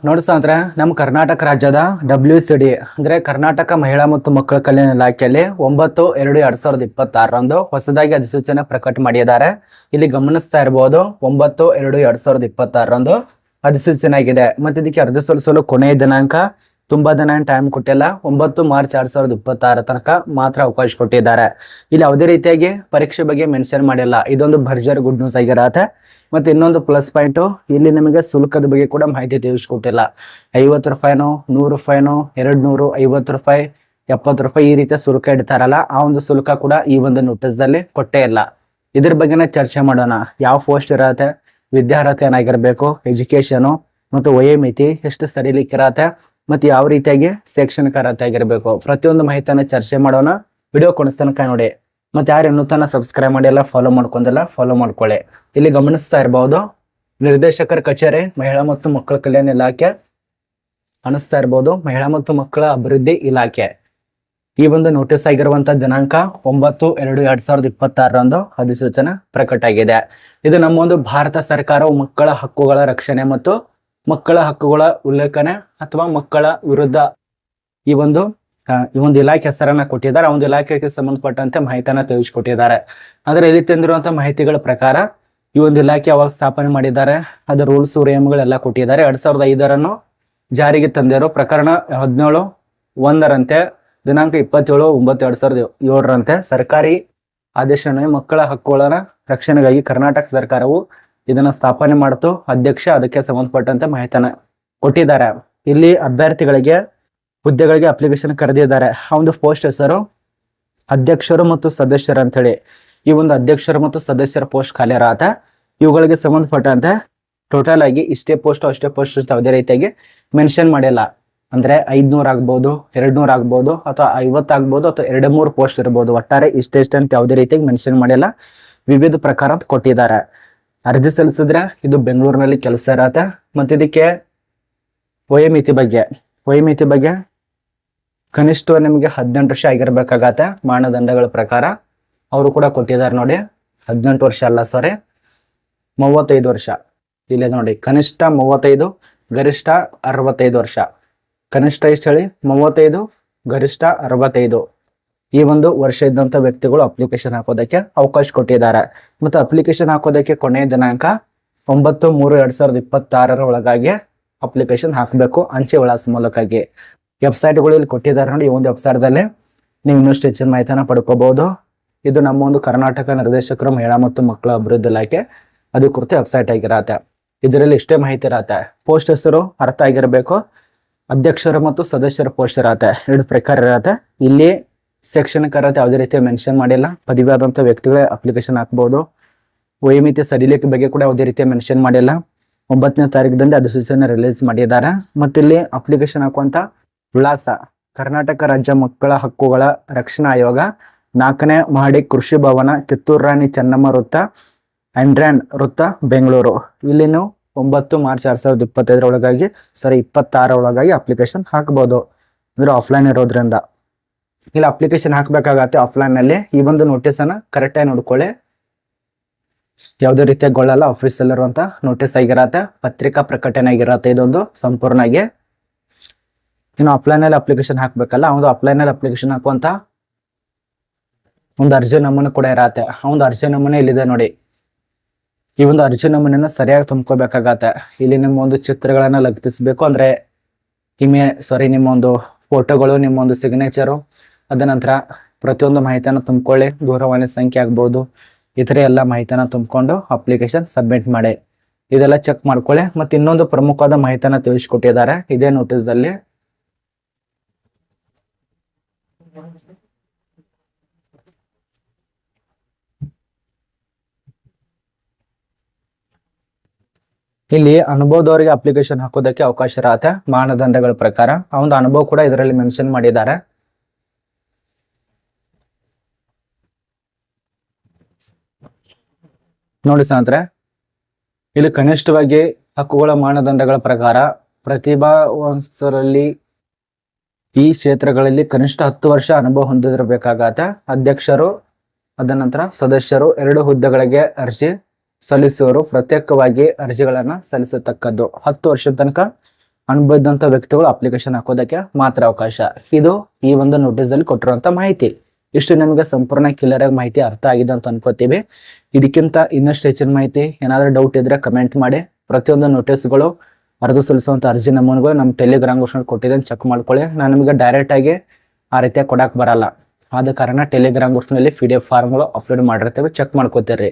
ನೋಡಿ ಸ್ನೇಹಿತರೆ, ನಮ್ಮ ಕರ್ನಾಟಕ ರಾಜ್ಯದ WCD ಅಂದ್ರೆ ಕರ್ನಾಟಕ ಮಹಿಳಾ ಮತ್ತು ಮಕ್ಕಳ ಕಲ್ಯಾಣ ಇಲಾಖೆಯಲ್ಲಿ 9/2/2026 ಹೊಸದಾಗಿ ಅಧಿಸೂಚನೆ ಪ್ರಕಟ ಮಾಡಿದ್ದಾರೆ. ಇಲ್ಲಿ ಗಮನಿಸ್ತಾ ಇರಬಹುದು 9/2/2026 ಅಧಿಸೂಚನೆ ಆಗಿದೆ. ಮತ್ತೆ ಇದಕ್ಕೆ ಅರ್ಜಿ ಸಲ್ಲಿಸಲು ಕೊನೆಯ ದಿನಾಂಕ ತುಂಬಾ ದಿನ ಟೈಮ್ ಕೊಟ್ಟಿಲ್ಲ. 9 ಮಾರ್ಚ್ 2026 ತನಕ ಮಾತ್ರ ಅವಕಾಶ ಕೊಟ್ಟಿದ್ದಾರೆ. ಇಲ್ಲಿ ಯಾವುದೇ ರೀತಿಯಾಗಿ ಪರೀಕ್ಷೆ ಬಗ್ಗೆ ಮೆನ್ಷನ್ ಮಾಡಿಲ್ಲ. ಇದೊಂದು ಭರ್ಜರಿ ಗುಡ್ ನ್ಯೂಸ್ ಆಗಿರತ್ತೆ. ಮತ್ತೆ ಇನ್ನೊಂದು ಪ್ಲಸ್ ಪಾಯಿಂಟ್, ಇಲ್ಲಿ ನಿಮಗೆ ಶುಲ್ಕದ ಬಗ್ಗೆ ಕೂಡ ಮಾಹಿತಿ ತಿಳಿಸ್ಕೊಟ್ಟಿಲ್ಲ. 50 ರೂಪಾಯಿನೋ, 100 ರೂಪಾಯಿನೋ, 200, 50 ರೂಪಾಯಿ, 70 ರೂಪಾಯಿ ಈ ರೀತಿಯ ಶುಲ್ಕ ಇಡ್ತಾರಲ್ಲ, ಆ ಒಂದು ಶುಲ್ಕ ಕೂಡ ಈ ಒಂದು ನೋಟಿಸ್ ದಲ್ಲಿ ಕೊಟ್ಟೇ ಇಲ್ಲ. ಇದ್ರ ಬಗ್ಗೆನೇ ಚರ್ಚೆ ಮಾಡೋಣ. ಯಾವ ಪೋಸ್ಟ್ ಇರತ್ತೆ, ವಿದ್ಯಾರ್ಹತೆ ಏನಾಗಿರ್ಬೇಕು, ಎಜುಕೇಶನ್ ಮತ್ತು ವಯೋಮಿತಿ ಎಷ್ಟು ಸಡಿಲಿಕ್ಕಿರತ್ತೆ, ಮತ್ತೆ ಯಾವ ರೀತಿಯಾಗಿ ಶೈಕ್ಷಣಿಕ ಅರ್ಹತೆ ಆಗಿರ್ಬೇಕು, ಪ್ರತಿಯೊಂದು ಮಾಹಿತಿಯನ್ನ ಚರ್ಚೆ ಮಾಡೋಣ. ವಿಡಿಯೋ ಕೊನೆತನಕ ನೋಡಿ. ಮತ್ತೆ ಯಾರು ಇನ್ನೂ ತನಕ ಸಬ್ಸ್ಕ್ರೈಬ್ ಮಾಡಿಲ್ಲ, ಫಾಲೋ ಮಾಡ್ಕೊಂಡಿಲ್ಲ, ಫಾಲೋ ಮಾಡ್ಕೊಳ್ಳಿ. ಇಲ್ಲಿ ಗಮನಿಸ್ತಾ ಇರಬಹುದು ನಿರ್ದೇಶಕರ ಕಚೇರಿ ಮಹಿಳಾ ಮತ್ತು ಮಕ್ಕಳ ಕಲ್ಯಾಣ ಇಲಾಖೆ ಅನಿಸ್ತಾ ಇರಬಹುದು ಮಹಿಳಾ ಮತ್ತು ಮಕ್ಕಳ ಅಭಿವೃದ್ಧಿ ಇಲಾಖೆ. ಈ ಒಂದು ನೋಟಿಸ್ ಆಗಿರುವಂತ ದಿನಾಂಕ 9/2/2026 ಅಧಿಸೂಚನೆ ಪ್ರಕಟ ಆಗಿದೆ. ಇದು ನಮ್ಮ ಒಂದು ಭಾರತ ಸರ್ಕಾರವು ಮಕ್ಕಳ ಹಕ್ಕುಗಳ ರಕ್ಷಣೆ ಮತ್ತು ಮಕ್ಕಳ ಹಕ್ಕುಗಳ ಉಲ್ಲೇಖನೆ ಅಥವಾ ಮಕ್ಕಳ ವಿರುದ್ಧ ಈ ಒಂದು ಇಲಾಖೆ ಹೆಸರನ್ನ ಕೊಟ್ಟಿದ್ದಾರೆ. ಆ ಒಂದು ಇಲಾಖೆಗೆ ಸಂಬಂಧಪಟ್ಟಂತೆ ಮಾಹಿತಿಯನ್ನ ತಿಳಿಸಿಕೊಟ್ಟಿದ್ದಾರೆ. ಅಂದ್ರೆ ಇಲ್ಲಿ ತಂದಿರುವಂತ ಮಾಹಿತಿಗಳ ಪ್ರಕಾರ ಈ ಒಂದು ಇಲಾಖೆ ಅವಾಗ ಸ್ಥಾಪನೆ ಮಾಡಿದ್ದಾರೆ. ಅದರ ರೂಲ್ಸ್ ನಿಯಮಗಳೆಲ್ಲ ಕೊಟ್ಟಿದ್ದಾರೆ. 2005 ಜಾರಿಗೆ ತಂದಿರೋ ಪ್ರಕರಣ 17(1) ದಿನಾಂಕ 27/9/2007 ಸರ್ಕಾರಿ ಆದೇಶವನ್ನು ಮಕ್ಕಳ ಹಕ್ಕುಗಳ ರಕ್ಷಣೆಗಾಗಿ ಕರ್ನಾಟಕ ಸರ್ಕಾರವು ಇದನ್ನ ಸ್ಥಾಪನೆ ಮಾಡ್ತು. ಅಧ್ಯಕ್ಷ ಅದಕ್ಕೆ ಸಂಬಂಧಪಟ್ಟಂತೆ ಮಾಹಿತಿಯನ್ನ ಕೊಟ್ಟಿದ್ದಾರೆ. ಇಲ್ಲಿ ಅಭ್ಯರ್ಥಿಗಳಿಗೆ ಹುದ್ದೆಗಳಿಗೆ ಅಪ್ಲಿಕೇಶನ್ ಕರೆದಿದ್ದಾರೆ. ಆ ಒಂದು ಪೋಸ್ಟ್ ಹೆಸರು ಅಧ್ಯಕ್ಷರು ಮತ್ತು ಸದಸ್ಯರು ಅಂತ ಹೇಳಿ. ಈ ಒಂದು ಅಧ್ಯಕ್ಷರು ಮತ್ತು ಸದಸ್ಯರ ಪೋಸ್ಟ್ ಖಾಲಿ ಇರತ್ತೆ. ಇವುಗಳಿಗೆ ಸಂಬಂಧಪಟ್ಟಂತೆ ಟೋಟಲ್ ಆಗಿ ಇಷ್ಟೇ ಪೋಸ್ಟ್ ಅಷ್ಟೇ ಪೋಸ್ಟ್ ಯಾವುದೇ ರೀತಿಯಾಗಿ ಮೆನ್ಷನ್ ಮಾಡಿಲ್ಲ. ಅಂದ್ರೆ 500 ಆಗ್ಬಹುದು, 200 ಆಗ್ಬಹುದು, ಅಥವಾ 50 ಆಗ್ಬಹುದು, ಅಥವಾ 2-3 ಪೋಸ್ಟ್ ಇರಬಹುದು. ಒಟ್ಟಾರೆ ಇಷ್ಟೇ ಅಂತ ಯಾವುದೇ ರೀತಿಯಾಗಿ ಮೆನ್ಷನ್ ಮಾಡಿಲ್ಲ. ವಿವಿಧ ಪ್ರಕಾರ ಅಂತ ಕೊಟ್ಟಿದ್ದಾರೆ. ಅರ್ಜಿ ಸಲ್ಲಿಸಿದ್ರೆ ಇದು ಬೆಂಗಳೂರಿನಲ್ಲಿ ಕೆಲಸ ಇರತ್ತೆ. ಮತ್ತೆ ಇದಕ್ಕೆ ವಯೋಮಿತಿ ಬಗ್ಗೆ ಕನಿಷ್ಠ ನಿಮಗೆ 18 ವರ್ಷ ಆಗಿರ್ಬೇಕಾಗತ್ತೆ. ಮಾನದಂಡಗಳ ಪ್ರಕಾರ ಅವರು ಕೂಡ ಕೊಟ್ಟಿದ್ದಾರೆ ನೋಡಿ. 18 ವರ್ಷ ಅಲ್ಲ, ಸಾರಿ, 35 ವರ್ಷ. ಇಲ್ಲಿ ನೋಡಿ, ಕನಿಷ್ಠ 35, ಗರಿಷ್ಠ 65 ವರ್ಷ. ಕನಿಷ್ಠ ಎಷ್ಟು ಹೇಳಿ? 35, ಗರಿಷ್ಠ 65. ಈ ಒಂದು ವರ್ಷ ಇದ್ದಂತ ವ್ಯಕ್ತಿಗಳು ಅಪ್ಲಿಕೇಶನ್ ಹಾಕೋದಕ್ಕೆ ಅವಕಾಶ ಕೊಟ್ಟಿದ್ದಾರೆ. ಮತ್ತು ಅಪ್ಲಿಕೇಶನ್ ಹಾಕೋದಕ್ಕೆ ಕೊನೆಯ ದಿನಾಂಕ 9/3/2026 ಒಳಗಾಗಿ ಅಪ್ಲಿಕೇಶನ್ ಹಾಕಬೇಕು, ಅಂಚೆ ವಿಳಾಸ ಮೂಲಕವಾಗಿ. ವೆಬ್ಸೈಟ್ಗಳು ಇಲ್ಲಿ ಕೊಟ್ಟಿದ್ದಾರೆ ನೋಡಿ. ಈ ಒಂದು ವೆಬ್ಸೈಟ್ದಲ್ಲಿ ನೀವು ಇನ್ನಷ್ಟು ಹೆಚ್ಚಿನ ಮಾಹಿತಿಯನ್ನು ಪಡ್ಕೋಬಹುದು. ಇದು ನಮ್ಮ ಒಂದು ಕರ್ನಾಟಕ ನಿರ್ದೇಶಕರು ಮಹಿಳಾ ಮತ್ತು ಮಕ್ಕಳ ಅಭಿವೃದ್ಧಿ ಇಲಾಖೆ ಅಧಿಕೃತ ವೆಬ್ಸೈಟ್ ಆಗಿರತ್ತೆ. ಇದರಲ್ಲಿ ಇಷ್ಟೇ ಮಾಹಿತಿ ಇರತ್ತೆ. ಪೋಸ್ಟ್ ಹೆಸರು ಅರ್ಥ ಆಗಿರಬೇಕು. ಅಧ್ಯಕ್ಷರು ಮತ್ತು ಸದಸ್ಯರ ಪೋಸ್ಟ್ ಇರತ್ತೆ. 2 ಪ್ರಕಾರ ಇರತ್ತೆ. ಇಲ್ಲಿ ಶೈಕ್ಷಣಿಕ ಅರ್ಹತೆ ಯಾವುದೇ ರೀತಿ ಮೆನ್ಷನ್ ಮಾಡಿಲ್ಲ. ಪದವಿ ಆದಂತ ವ್ಯಕ್ತಿಗಳೇ ಅಪ್ಲಿಕೇಶನ್ ಹಾಕಬಹುದು. ವಯೋಮಿತಿ ಸಡಿಲಿಕೆ ಬಗ್ಗೆ ಕೂಡ ಯಾವುದೇ ರೀತಿ ಮೆನ್ಷನ್ ಮಾಡಿಲ್ಲ. 9ನೇ ತಾರೀಕಿದಂದು ಅಧಿಸೂಚನೆ ರಿಲೀಸ್ ಮಾಡಿದ್ದಾರೆ. ಮತ್ತಿಲ್ಲಿ ಅಪ್ಲಿಕೇಶನ್ ಹಾಕುವಂತ ವಿಳಾಸ ಕರ್ನಾಟಕ ರಾಜ್ಯ ಮಕ್ಕಳ ಹಕ್ಕುಗಳ ರಕ್ಷಣಾ ಆಯೋಗ, 4ನೇ ಮಹಡಿ, ಕೃಷಿ ಭವನ, ಕಿತ್ತೂರು ರಾಣಿ ಚೆನ್ನಮ್ಮ ವೃತ್ತ, ಆಂಡ್ರ್ಯಾನ್ ವೃತ್ತ, ಬೆಂಗಳೂರು. ಇಲ್ಲಿ ನೀವು 9 ಮಾರ್ಚ್ 2025 ಒಳಗಾಗಿ 26 ಒಳಗಾಗಿ ಅಪ್ಲಿಕೇಶನ್ ಹಾಕಬಹುದು. ಅಂದ್ರೆ ಆಫ್ಲೈನ್ ಇರೋದ್ರಿಂದ ಇಲ್ಲಿ ಅಪ್ಲಿಕೇಶನ್ ಹಾಕಬೇಕಾಗತ್ತೆ ಆಫ್ಲೈನ್ ನಲ್ಲಿ. ಈ ಒಂದು ನೋಟಿಸ್ ಅನ್ನ ಕರೆಕ್ಟ್ ಆಗಿ ನೋಡ್ಕೊಳ್ಳಿ. ಯಾವುದೇ ರೀತಿಯ ಗೊಳ್ಳಲ್ಲ. ಆಫೀಸಲ್ಲಿ ಇರುವಂತ ನೋಟಿಸ್ ಆಗಿರತ್ತೆ. ಪತ್ರಿಕಾ ಪ್ರಕಟಣೆ ಆಗಿರತ್ತೆ. ಇದೊಂದು ಸಂಪೂರ್ಣ ಆಗಿ ಇನ್ನು ಆಫ್ಲೈನ್ ಅಲ್ಲಿ ಅಪ್ಲಿಕೇಶನ್ ಹಾಕ್ಬೇಕಲ್ಲ, ಒಂದು ಆಫ್ಲೈನ್ ಅಲ್ಲಿ ಅಪ್ಲಿಕೇಶನ್ ಹಾಕುವಂತ ಒಂದು ಅರ್ಜಿ ನಮೂನೆ ಕೂಡ ಇರತ್ತೆ. ಆ ಒಂದು ಅರ್ಜಿ ನಮೂನೆ ಇಲ್ಲಿದೆ ನೋಡಿ. ಈ ಒಂದು ಅರ್ಜಿ ನಮೂನೆನ ಸರಿಯಾಗಿ ತುಂಬ್ಕೋಬೇಕಾಗತ್ತೆ. ಇಲ್ಲಿ ನಿಮ್ಮ ಒಂದು ಚಿತ್ರಗಳನ್ನ ಲಗತ್ತಿಸ್ಬೇಕು. ಅಂದ್ರೆ ನಿಮ್ಮ ಒಂದು ಫೋಟೋಗಳು, ನಿಮ್ಮ ಒಂದು ಸಿಗ್ನೇಚರು, ಅದ ನಂತರ ಪ್ರತಿಯೊಂದು ಮಾಹಿತಿಯನ್ನು ತುಂಬಿಕೊಳ್ಳಿ. ದೂರವಾಣಿ ಸಂಖ್ಯೆ ಆಗ್ಬೋದು, ಇತರ ಎಲ್ಲ ಮಾಹಿತಿಯನ್ನ ತುಂಬಿಕೊಂಡು ಅಪ್ಲಿಕೇಶನ್ ಸಬ್ಮಿಟ್ ಮಾಡಿ. ಇದೆಲ್ಲ ಚೆಕ್ ಮಾಡ್ಕೊಳ್ಳಿ. ಮತ್ತೆ ಇನ್ನೊಂದು ಪ್ರಮುಖವಾದ ಮಾಹಿತಿಯನ್ನ ತಿಳಿಸ್ಕೊಟ್ಟಿದ್ದಾರೆ ಇದೇ ನೋಟಿಸ್ ದಲ್ಲಿ. ಇಲ್ಲಿ ಅನುಭವದವರಿಗೆ ಅಪ್ಲಿಕೇಶನ್ ಹಾಕೋದಕ್ಕೆ ಅವಕಾಶ ಇರತ್ತೆ ಮಾನದಂಡಗಳ ಪ್ರಕಾರ. ಆ ಒಂದು ಅನುಭವ ಕೂಡ ಇದರಲ್ಲಿ ಮೆನ್ಷನ್ ಮಾಡಿದ್ದಾರೆ. ನೋಡಿ ಸ್ನೇಹಿತರೆ, ಇಲ್ಲಿ ಕನಿಷ್ಠವಾಗಿ ಹಕ್ಕುಗಳ ಮಾನದಂಡಗಳ ಪ್ರಕಾರ ಪ್ರತಿಭಾವಂತರಲ್ಲಿ ಈ ಕ್ಷೇತ್ರಗಳಲ್ಲಿ ಕನಿಷ್ಠ 10 ವರ್ಷ ಅನುಭವ ಹೊಂದಿರಬೇಕಾಗತ್ತೆ. ಅಧ್ಯಕ್ಷರು, ಅದ ನಂತರ ಸದಸ್ಯರು 2 ಹುದ್ದೆಗಳಿಗೆ ಅರ್ಜಿ ಸಲ್ಲಿಸುವವರು ಪ್ರತ್ಯೇಕವಾಗಿ ಅರ್ಜಿಗಳನ್ನ ಸಲ್ಲಿಸತಕ್ಕದ್ದು. 10 ವರ್ಷದ ತನಕ ಅನುಭವ ಇದ್ದಂತ ವ್ಯಕ್ತಿಗಳು ಅಪ್ಲಿಕೇಶನ್ ಹಾಕೋದಕ್ಕೆ ಮಾತ್ರ ಅವಕಾಶ. ಇದು ಈ ಒಂದು ನೋಟಿಸ್ ಅಲ್ಲಿ ಕೊಟ್ಟಿರುವಂತ ಮಾಹಿತಿ. ಇಷ್ಟು ನಿಮಗೆ ಸಂಪೂರ್ಣ ಕ್ಲಿಯರ್ ಆಗಿ ಮಾಹಿತಿ ಅರ್ಥ ಆಗಿದೆ ಅಂತ ಅನ್ಕೋತೀವಿ. ಇದಕ್ಕಿಂತ ಇನ್ನಷ್ಟು ಹೆಚ್ಚಿನ ಮಾಹಿತಿ ಏನಾದ್ರೂ ಡೌಟ್ ಇದ್ರೆ ಕಮೆಂಟ್ ಮಾಡಿ. ಪ್ರತಿಯೊಂದು ನೋಟಿಸ್ಗಳು ಅರ್ಜಿ ಸಲ್ಲಿಸುವಂತ ಅರ್ಜಿ ನಮೂನೆಗಳು ನಮ್ಮ ಟೆಲಿಗ್ರಾಮ್ ಗ್ರೂಪ್ ಕೊಟ್ಟಿದ್ದೇನೆ, ಚೆಕ್ ಮಾಡ್ಕೊಳ್ಳಿ. ನಾನು ನಿಮಗೆ ಡೈರೆಕ್ಟ್ ಆಗಿ ಆ ರೀತಿಯಾಗಿ ಕೊಡಕ್ ಬರಲ್ಲ. ಆದ ಕಾರಣ ಟೆಲಿಗ್ರಾಮ್ ಗ್ರೂಪ್ ನಲ್ಲಿ PDF ಫಾರ್ಮ್ಗಳು ಅಪ್ಲೋಡ್ ಮಾಡಿರ್ತೇವೆ, ಚೆಕ್ ಮಾಡ್ಕೋತೀರಿ.